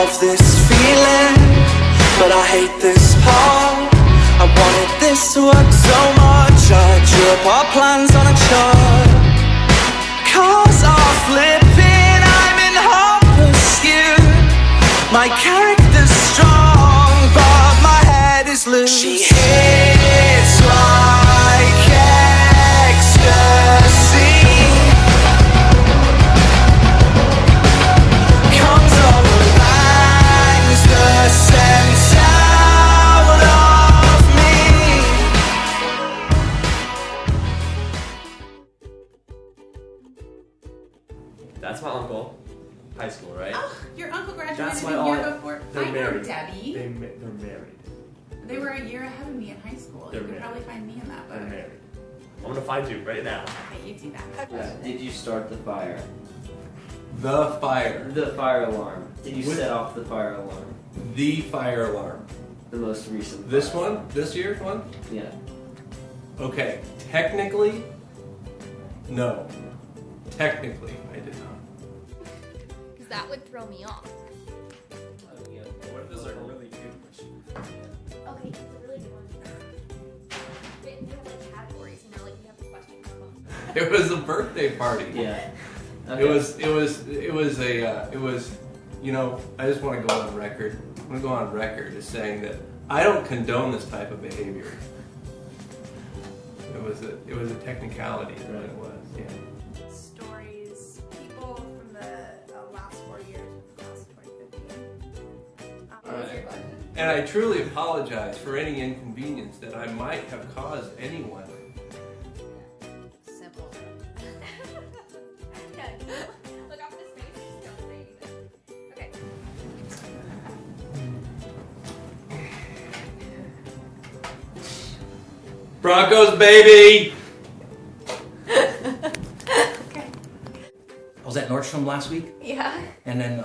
love this feeling, but I hate this part. I wanted this to work so much, I drew up our plans on a chart. Cars are flipping, I'm in hot pursuit. My character's strong, but my head is loose. She hits like ecstasy, comes over, bangs the sense out of me. That's my uncle. High school, right? Oh, your uncle graduated That's a my year aunt. before. They're I married. know Debbie. They're married. They were a year ahead of me in high school. They're You could married. probably find me in that book. They're married. I'm gonna find you right now. Okay, you do that. Did you start the fire? The fire. The fire alarm. Did you With- set off the fire alarm? The fire alarm. The most recent. This fire one? alarm. This year's one? Yeah. Okay. Technically, no. Technically, I did not. Because that would throw me off. What if there's like a really good question? Okay, it's a really good one. We have like categories, you know, like we have the question from. It was a birthday party. Yeah. It was, you know, I just want to go on record. I want to go on record as saying that I don't condone this type of behavior. It was a technicality, is what it was, yeah. Stories, people from the last 4 years of the class of 2015. And I truly apologize for any inconvenience that I might have caused anyone. Simple. Yeah, look off this face, just don't say anything. Okay. Broncos, baby! I was at Nordstrom last week, Yeah, and then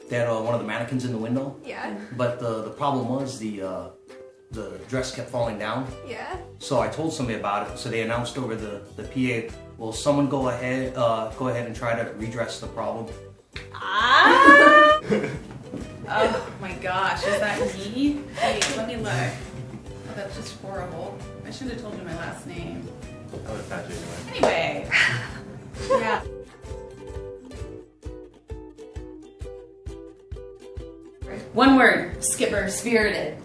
they had one of the mannequins in the window. yeah, But the problem was the dress kept falling down. yeah. So I told somebody about it. So they announced over the PA, "Will someone go ahead and try to redress the problem?" Ah! Oh my gosh, is that me? Wait, let me look. Oh, that's just horrible. I should have told you my last name. I would have found you anyway. Anyway. Yeah. One word, skipper, spirited.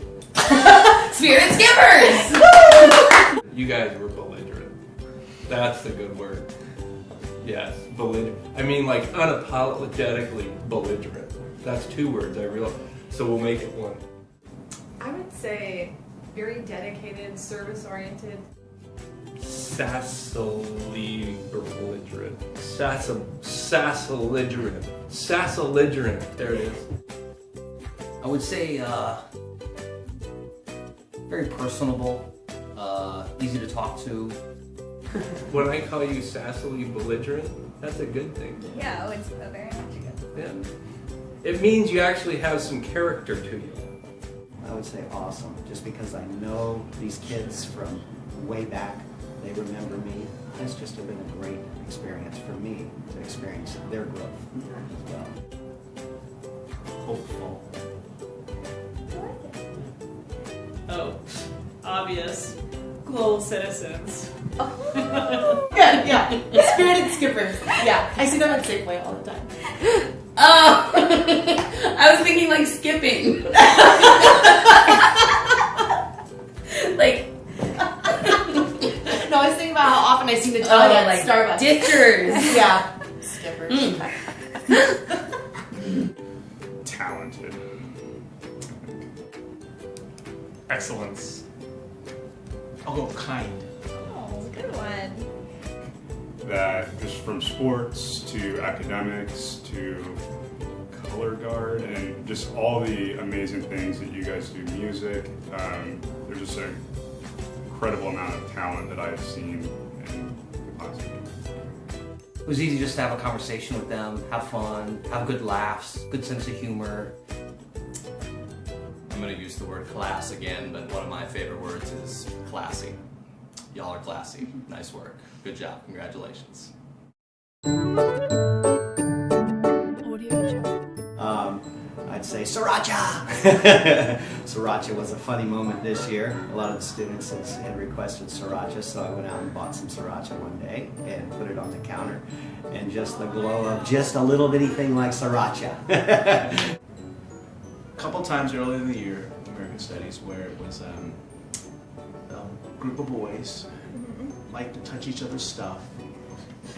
Spirited skippers! You guys were belligerent. That's the good word. Yes, belligerent. I mean, like, unapologetically belligerent. That's 2 words, I realize. So we'll make it 1. I would say very dedicated, service-oriented. Sassily belligerent. Sassiligerant. Sassiligerant. There it is. I would say very personable, easy to talk to. When I call you sassily belligerent, that's a good thing. Yeah, it's very much a good. Yeah. It means you actually have some character to you. I would say awesome, just because I know these kids from way back. They remember me. It's just been a great experience for me to experience their growth as well. Hopeful. Oh, obvious. Global citizens. Yeah. Spirited skippers. Yeah, I see them at Safeway all the time. Oh, I was thinking like skipping. Like, No, I was thinking about how often I see the tell at like Starbucks. ditchers. Yeah, skippers. Talented. Excellence. I'll go kind. Oh, good one. That just from sports to academics to color guard and just all the amazing things that you guys do, music. There's just an incredible amount of talent that I've seen in the classic. It was easy just to have a conversation with them, have fun, have good laughs, good sense of humor. I'm going to use the word class again, but one of my favorite words is classy. Y'all are classy. Nice work. Good job. Congratulations. I'd say Sriracha! Sriracha was a funny moment this year. A lot of the students had requested sriracha, so I went out and bought some sriracha one day and put it on the counter. And just the glow of just a little bitty thing like sriracha. A couple times earlier in the year, American Studies, where it was a group of boys like to touch each other's stuff,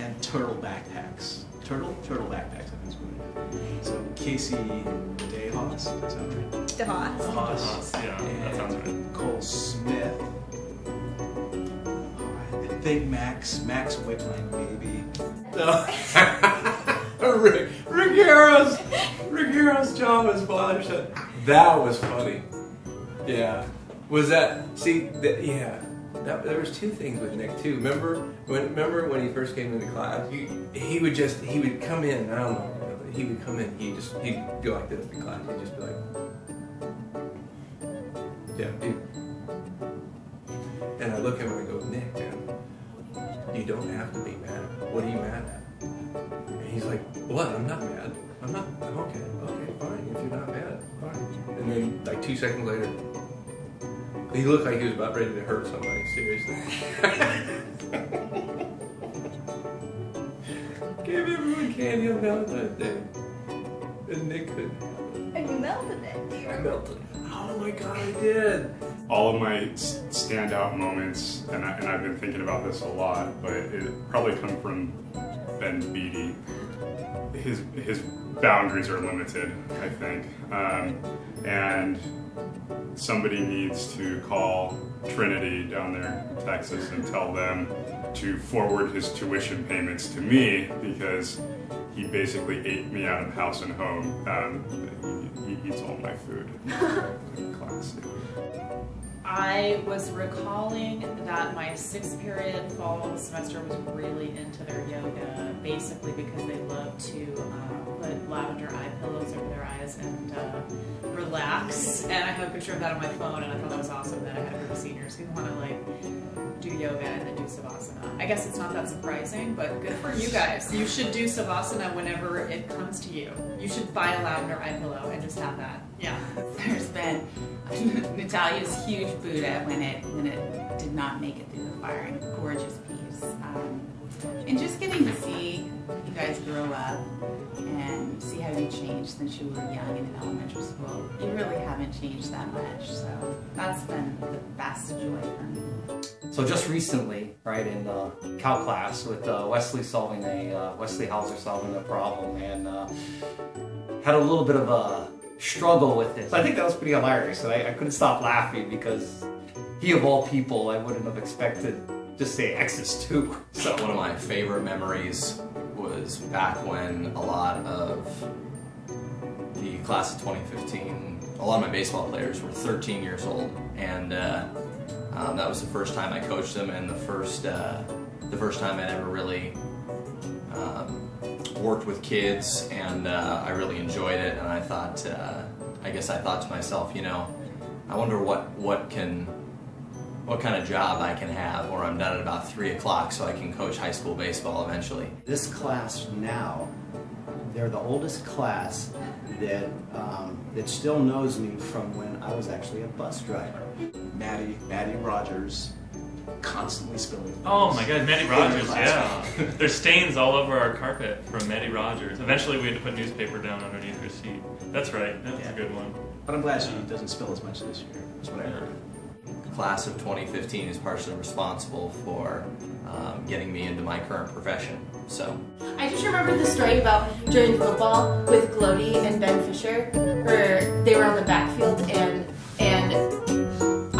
and turtle backpacks. Turtle backpacks, I think is what it is. So Casey DeHaas, is that right? DeHaas. Yeah, that sounds right. Cole Smith. I think Max Wickling, maybe. Rick Harrow's jaw was flying shut. That was funny. Yeah. Was that? See? Yeah. There was two things with Nick too. Remember when he first came into class? He would come in. I don't know. He would come in. He'd go like this in class. He'd just be like, yeah, dude. And I look at him and I go, Nick, man, you don't have to be mad. What are you mad at? And he's like, what? I'm not mad. I'm not. Okay, fine. If you're not mad, fine. And then like 2 seconds later, he looked like he was about ready to hurt somebody, seriously. Gave everyone candy on Valentine's Day. And Nick couldn't have it. And you melted it, dear. I melted it. Oh my god, I did. All of my standout moments, and I've been thinking about this a lot, but it probably come from Ben Beatty. His boundaries are limited, I think. And somebody needs to call Trinity down there in Texas and tell them to forward his tuition payments to me, because he basically ate me out of house and home. He eats all my food. Classic. I was recalling that my 6th period fall semester was really into their yoga, basically because they love to put lavender eye pillows over their eyes and relax. And I have a picture of that on my phone, and I thought that was awesome that I had a group of seniors who want to like do yoga and then do savasana. I guess it's not that surprising, but good for you guys. You should do savasana whenever it comes to you. You should buy a lavender eye pillow and just have that. Yeah. There's been Natalia's huge Buddha when it did not make it through the fire. A gorgeous piece. And just getting to see you guys grow up and see how you changed since you were young and in elementary school. You really haven't changed that much, so that's been the best joy for me. So just recently, right, in Cal class with Wesley Hauser solving a problem, and had a little bit of a struggle with it. So I think that was pretty hilarious, and I couldn't stop laughing because he, of all people, I wouldn't have expected to say X's too. So one of my favorite memories was back when a lot of the class of 2015, a lot of my baseball players were 13 years old, and that was the first time I coached them, and the first time I'd ever really worked with kids, and I really enjoyed it. And I thought, I guess I thought to myself, you know, I wonder what kind of job I can have, or I'm done at about 3 o'clock so I can coach high school baseball eventually. This class now, they're the oldest class that still knows me from when I was actually a bus driver. Maddie Rogers, constantly spilling. Oh my god, Maddie Rogers, yeah. There's stains all over our carpet from Maddie Rogers. Eventually we had to put newspaper down underneath her seat. That's right, that's a good one. But I'm glad she doesn't spill as much this year. That's what I heard. The class of 2015 is partially responsible for getting me into my current profession. So I just remember the story about during football with Glody and Ben Fisher, where they were on the backfield and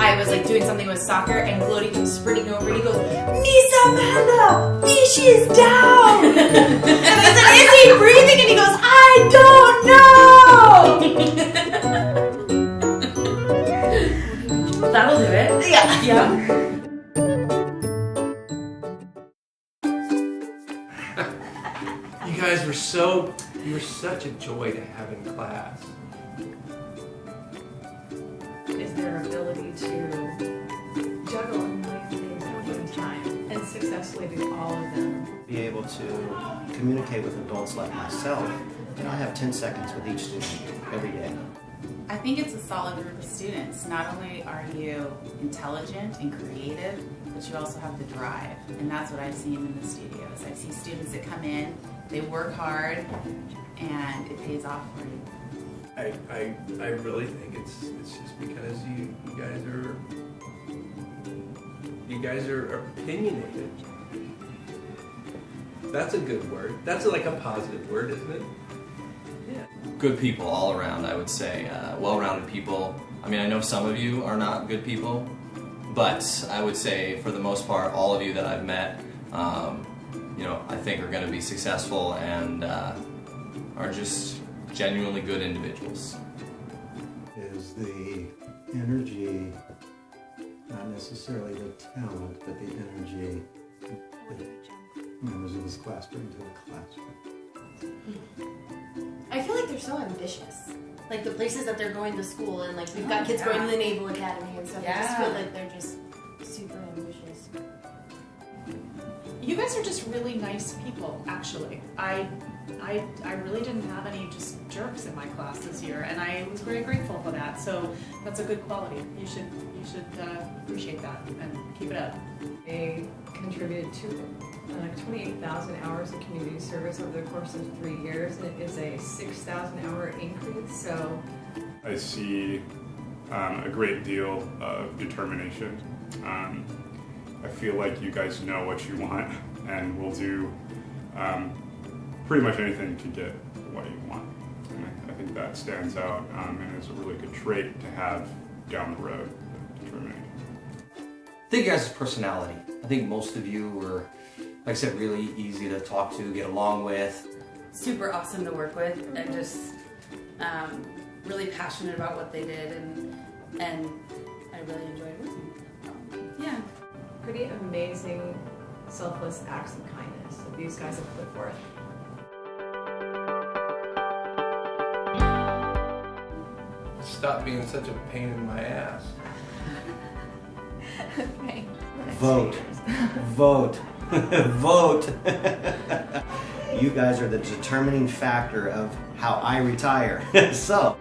I was like doing something with soccer, and Glody comes sprinting over and he goes, "Miss Amanda, fish is down!" And I said, "Is he breathing?" And he goes, "I don't know!" That'll do it. Yeah. Yeah. You guys were you were such a joy to have in class. Is their ability to juggle and play things at one time and successfully do all of them. Be able to communicate with adults like myself, and I have 10 seconds with each student every day. I think it's a solid group of students. Not only are you intelligent and creative, but you also have the drive. And that's what I've seen in the studios. I see students that come in, they work hard, and it pays off for you. I really think it's just because you guys are opinionated. That's a good word. That's like a positive word, isn't it? Yeah. Good people all around, I would say. Well-rounded people. I mean, I know some of you are not good people, but I would say for the most part, all of you that I've met, you know, I think are going to be successful and are just genuinely good individuals. Is the energy, not necessarily the talent, but the energy that members of this class bring to the classroom. I feel like they're so ambitious. Like the places that they're going to school, and like we've got kids going to the Naval Academy and stuff. I just feel like they're just super ambitious. You guys are just really nice people, actually. I really didn't have any just jerks in my class this year, and I was very grateful for that. So that's a good quality. You should appreciate that and keep it up. They contributed to 28,000 hours of community service over the course of 3 years, and it is a 6,000 hour increase. So I see a great deal of determination. I feel like you guys know what you want and will do pretty much anything to get what you want. And I think that stands out and is a really good trait to have down the road, determination. I think you guys' personality. I think most of you were, like I said, really easy to talk to, get along with. Super awesome to work with, and just really passionate about what they did, and I really enjoyed working with them. Yeah. pretty amazing selfless acts of kindness that these guys have put forth. Stop being such a pain in my ass. Okay. Vote. Vote. Vote. You guys are the determining factor of how I retire. So.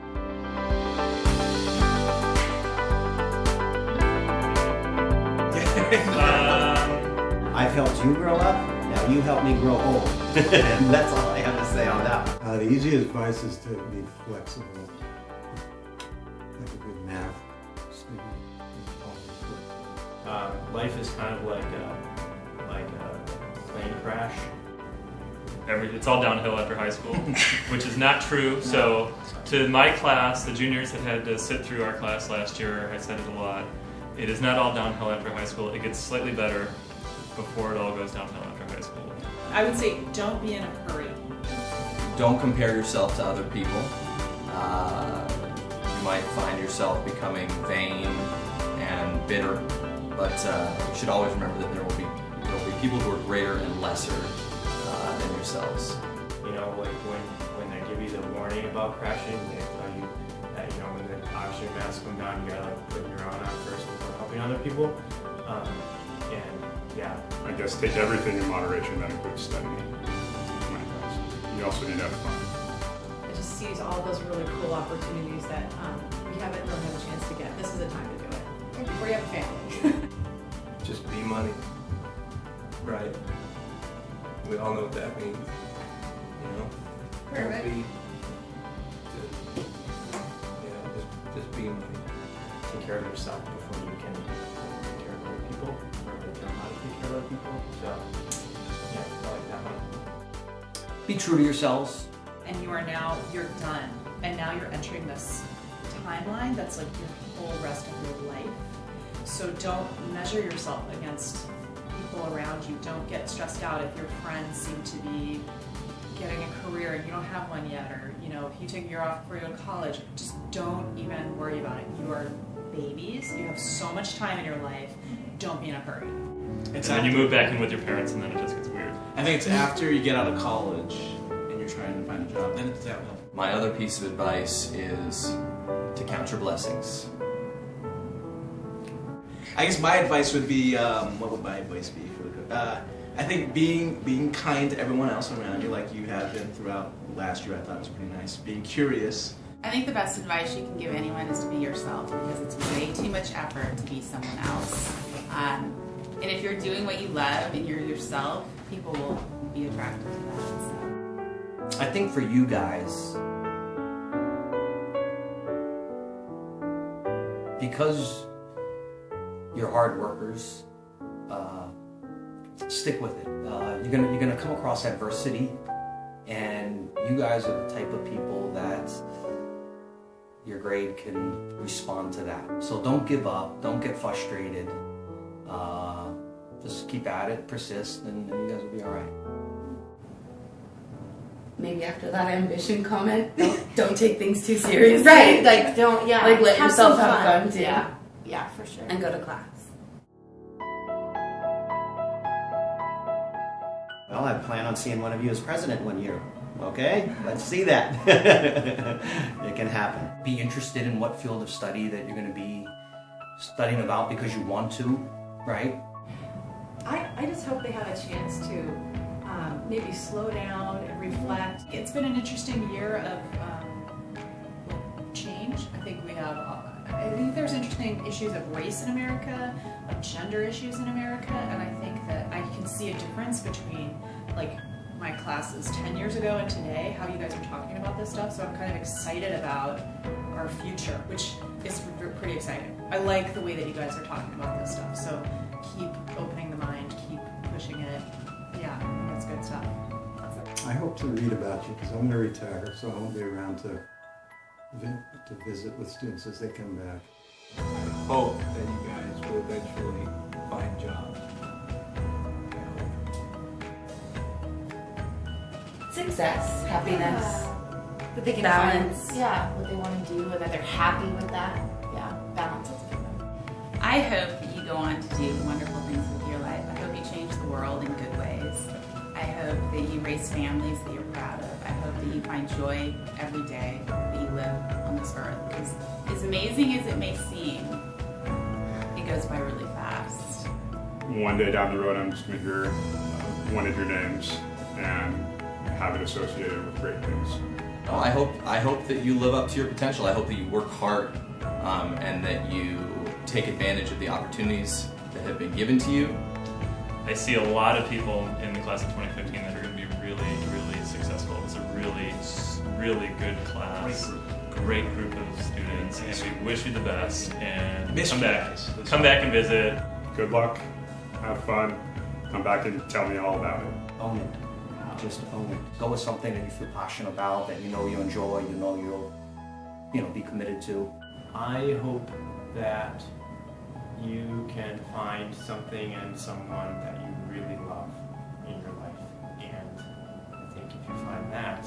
I've helped you grow up, now you help me grow old. And that's all I have to say on that. The easiest advice is to be flexible. Like a good math student. Life is kind of like a plane crash. It's all downhill after high school, which is not true. So to my class, the juniors that had to sit through our class last year, I said it a lot, it is not all downhill after high school. It gets slightly better before it all goes downhill after high school. I would say don't be in a hurry. Don't compare yourself to other people. You might find yourself becoming vain and bitter, but you should always remember that there will be people who are greater and lesser than yourselves. You know, like when they give you the warning about crashing, they tell you that, you know, when the oxygen masks come down, you gotta like put your own on first before helping other people. And yeah. I guess take everything in moderation, that includes studying. You also need to have fun. It just sees all those really cool opportunities that we haven't really had a chance to get. This is the time to do it. Before you have a family. Just be money. Right. We all know what that means. You know? Perfect. Don't be. Just be money. Take care of yourself before you can take care of other people, or know how to take care of other people. So, yeah, I like that one. Be true to yourselves. And you're done. And now you're entering this timeline that's like your whole rest of your life. So don't measure yourself against people around you. Don't get stressed out if your friends seem to be getting a career and you don't have one yet, or if you take a year off before you go to college. Just don't even worry about it. You are babies. You have so much time in your life. Don't be in a hurry. And then you move back in with your parents, and then it just gets weird. I think it's after you get out of college and you're trying to find a job, then it's downhill. My other piece of advice is to count your blessings. I guess my advice would be, what would my advice be? I think being kind to everyone else around you, like you have been throughout last year, I thought was pretty nice. Being curious I think the best advice you can give anyone is to be yourself, because it's way too much effort to be someone else. And if you're doing what you love and you're yourself, people will be attracted to that. So. I think for you guys, because you're hard workers, stick with it. You're gonna come across adversity, and you guys are the type of people that your grade can respond to that. So don't give up, don't get frustrated. Just keep at it, persist, and you guys will be all right. Maybe after that ambition comment, don't take things too seriously. Right, like don't, yeah. Like let have yourself some have fun too. Yeah, yeah, for sure. And go to class. Well, I plan on seeing one of you as president one year. Okay? Let's see that. It can happen. Be interested in what field of study that you're going to be studying about because you want to, right? I just hope they have a chance to maybe slow down and reflect. It's been an interesting year of change. I think there's interesting issues of race in America, of gender issues in America, and I think that I can see a difference between like my classes 10 years ago and today, how you guys are talking about this stuff. So I'm kind of excited about our future, which is pretty exciting. I like the way that you guys are talking about this stuff. So keep opening the mind, keep pushing it. Yeah, that's good stuff. I hope to read about you because I'm going to retire, so I won't be around to visit with students as they come back. I hope that you guys will eventually find jobs. Success, happiness, That they can balance. find, yeah, what they want to do and that they're happy with that. Yeah, balance is good. I hope that you go on to do wonderful things with your life. I hope you change the world in good ways. I hope that you raise families that you're proud of. I hope that you find joy every day that you live on this earth. Because as amazing as it may seem, it goes by really fast. One day down the road, I'm just going to hear one of your names and have it associated with great things. Well, I hope that you live up to your potential. I hope that you work hard and that you take advantage of the opportunities that have been given to you. I see a lot of people in the class of 2015 that are going to be really, really successful. It's a really, really good class, great group of students, and we wish you the best. And come back and visit. Good luck, have fun, come back and tell me all about it. Own it. Just own it. Go with something that you feel passionate about, that you know you enjoy, you know you'll be committed to. I hope that you can find something and someone that you really love in your life. And I think if you find that,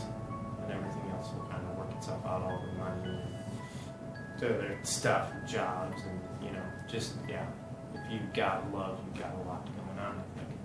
then everything else will kind of work itself out, all the money and the other stuff, jobs, and just, yeah. If you've got love, you've got a lot going on, I think.